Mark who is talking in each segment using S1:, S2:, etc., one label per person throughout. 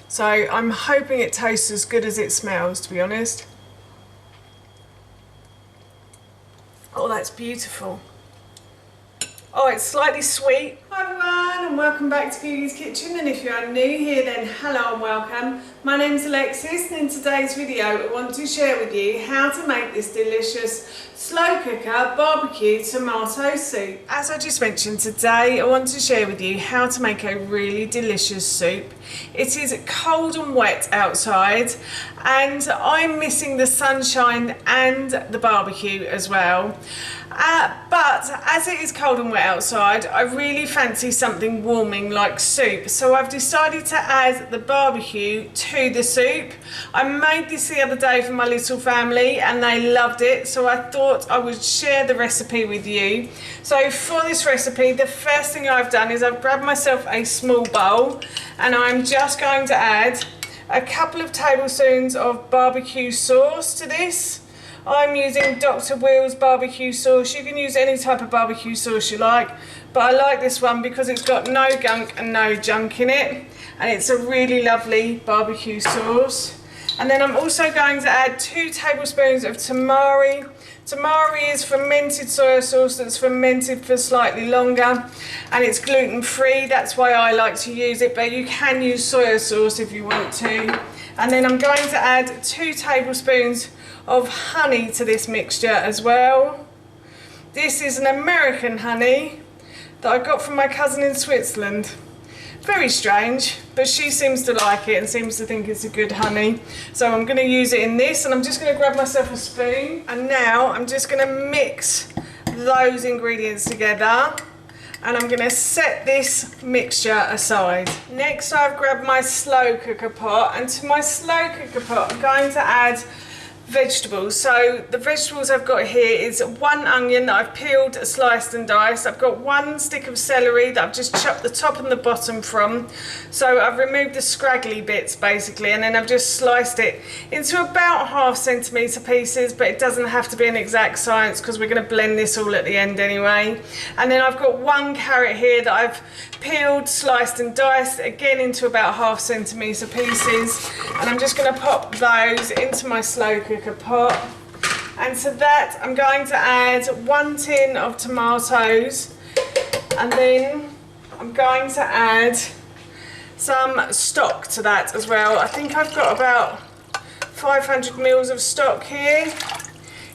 S1: So I'm hoping it tastes as good as it smells, to be honest. Oh, that's beautiful. Oh, it's slightly sweet. Hi everyone, and welcome back to Beauty's Kitchen, and if you are new here then hello and welcome. My name's Alexis, and in today's video I want to share with you how to make this delicious slow cooker barbecue tomato soup. As I just mentioned, today I want to share with you how to make a really delicious soup. It is cold and wet outside and I'm missing the sunshine and the barbecue as well. But as it is cold and wet outside, I really fancy something warming like soup. So I've decided to add the barbecue to the soup. I made this the other day for my little family and they loved it. So I thought I would share the recipe with you. So for this recipe, the first thing I've done is I've grabbed myself a small bowl and I'm just going to add a couple of tablespoons of barbecue sauce to this. I'm using Dr. Will's barbecue sauce. You can use any type of barbecue sauce you like, but I like this one because it's got no gunk and no junk in it, and it's a really lovely barbecue sauce. And then I'm also going to add 2 tablespoons of tamari. Tamari is fermented soy sauce that's fermented for slightly longer, and it's gluten-free. That's why I like to use it, but you can use soy sauce if you want to. And then I'm going to add 2 tablespoons of honey to this mixture as well. This is an American honey that I got from my cousin in Switzerland. Very strange, but she seems to like it and seems to think it's a good honey. So I'm going to use it in this, and I'm just going to grab myself a spoon. And now I'm just going to mix those ingredients together, and I'm going to set this mixture aside. Next, I've grabbed my slow cooker pot, and to my slow cooker pot I'm going to add vegetables. So the vegetables I've got here is 1 onion that I've peeled, sliced and diced. I've got 1 stick of celery that I've just chopped the top and the bottom from. So I've removed the scraggly bits basically, and then I've just sliced it into about 1/2 centimetre pieces, but it doesn't have to be an exact science because we're going to blend this all at the end anyway. And then I've got 1 carrot here that I've peeled, sliced and diced, again into about 1/2 centimetre pieces, and I'm just going to pop those into my slow cooker pot. And to that I'm going to add 1 tin of tomatoes, and then I'm going to add some stock to that as well. I think I've got about 500 mils of stock here.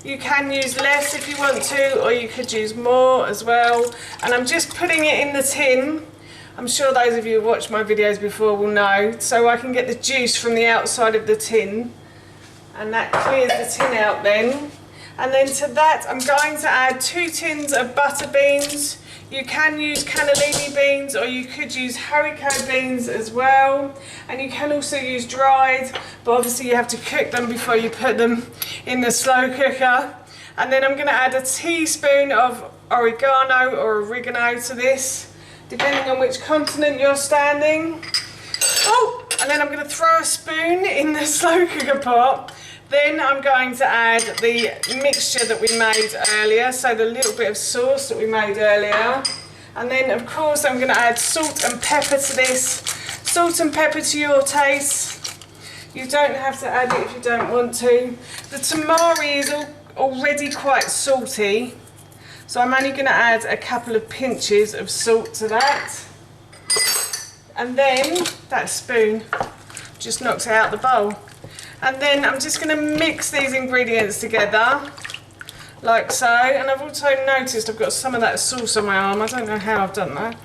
S1: You can use less if you want to, or you could use more as well. And I'm just putting it in the tin. I'm sure those of you who watched my videos before will know, so I can get the juice from the outside of the tin, and that clears the tin out then. And then to that I'm going to add 2 tins of butter beans. You can use cannellini beans, or you could use haricot beans as well, and you can also use dried, but obviously you have to cook them before you put them in the slow cooker. And then I'm going to add a teaspoon of oregano or oregano to this, depending on which continent you're standing. Oh, and then I'm going to throw a spoon in the slow cooker pot. Then I'm going to add the mixture that we made earlier, so the little bit of sauce that we made earlier. And then of course I'm going to add salt and pepper to this. Salt and pepper to your taste. You don't have to add it if you don't want to. The tamari is already quite salty, so I'm only going to add a couple of pinches of salt to that. And then that spoon just knocks it out the bowl. And then I'm just going to mix these ingredients together like so. And I've also noticed I've got some of that sauce on my arm. I don't know how I've done that.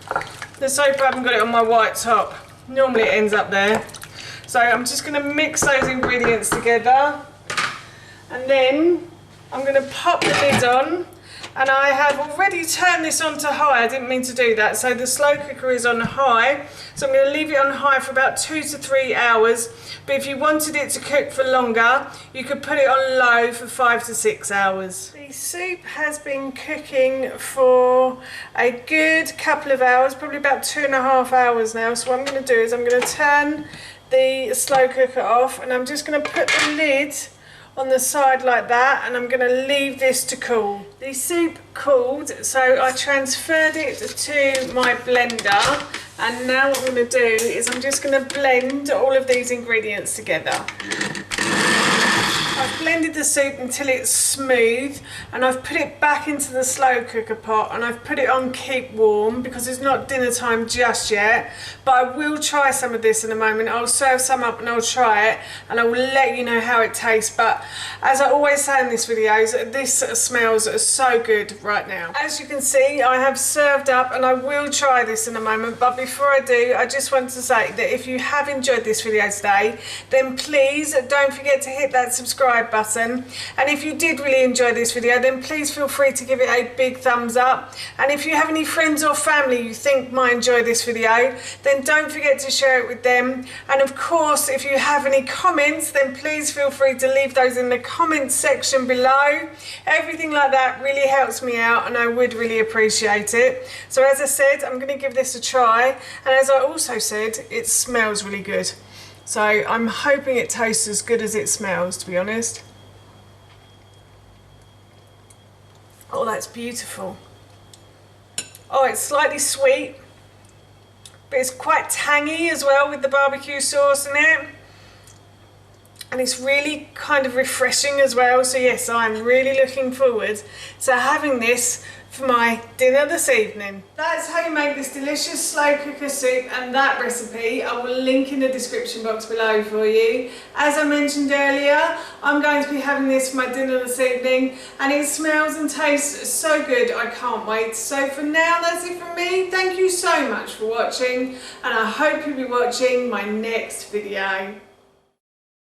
S1: Let's hope I haven't got it on my white top. Normally it ends up there. So I'm just going to mix those ingredients together, and then I'm going to pop the lid on. And I have already turned this on to high. I didn't mean to do that. So the slow cooker is on high. So I'm going to leave it on high for about 2 to 3 hours. But if you wanted it to cook for longer, you could put it on low for 5 to 6 hours. The soup has been cooking for a good couple of hours, probably about 2.5 hours now. So what I'm going to do is I'm going to turn the slow cooker off, and I'm just going to put the lid on the side like that, and I'm going to leave this to cool. The soup cooled, so I transferred it to my blender, and now what I'm going to do is I'm just going to blend all of these ingredients together. I've blended the soup until it's smooth, and I've put it back into the slow cooker pot, and I've put it on keep warm because it's not dinner time just yet, but I will try some of this in a moment. I'll serve some up and I'll try it and I will let you know how it tastes. But as I always say in these videos, this smells so good right now. As you can see, I have served up and I will try this in a moment, but before I do, I just want to say that if you have enjoyed this video today, then please don't forget to hit that subscribe button, and if you did really enjoy this video, then please feel free to give it a big thumbs up, and if you have any friends or family you think might enjoy this video, then don't forget to share it with them. And of course, if you have any comments, then please feel free to leave those in the comments section below. Everything like that really helps me out and I would really appreciate it. So as I said, I'm going to give this a try, and as I also said, it smells really good. So I'm hoping it tastes as good as it smells, to be honest. Oh, that's beautiful. Oh, it's slightly sweet, but it's quite tangy as well with the barbecue sauce in it. And it's really kind of refreshing as well. So yes, I'm really looking forward to having this for my dinner this evening. That's how you make this delicious slow cooker soup, and that recipe I will link in the description box below for you. As I mentioned earlier, I'm going to be having this for my dinner this evening, and it smells and tastes so good, I can't wait. So for now, that's it from me. Thank you so much for watching, and I hope you'll be watching my next video.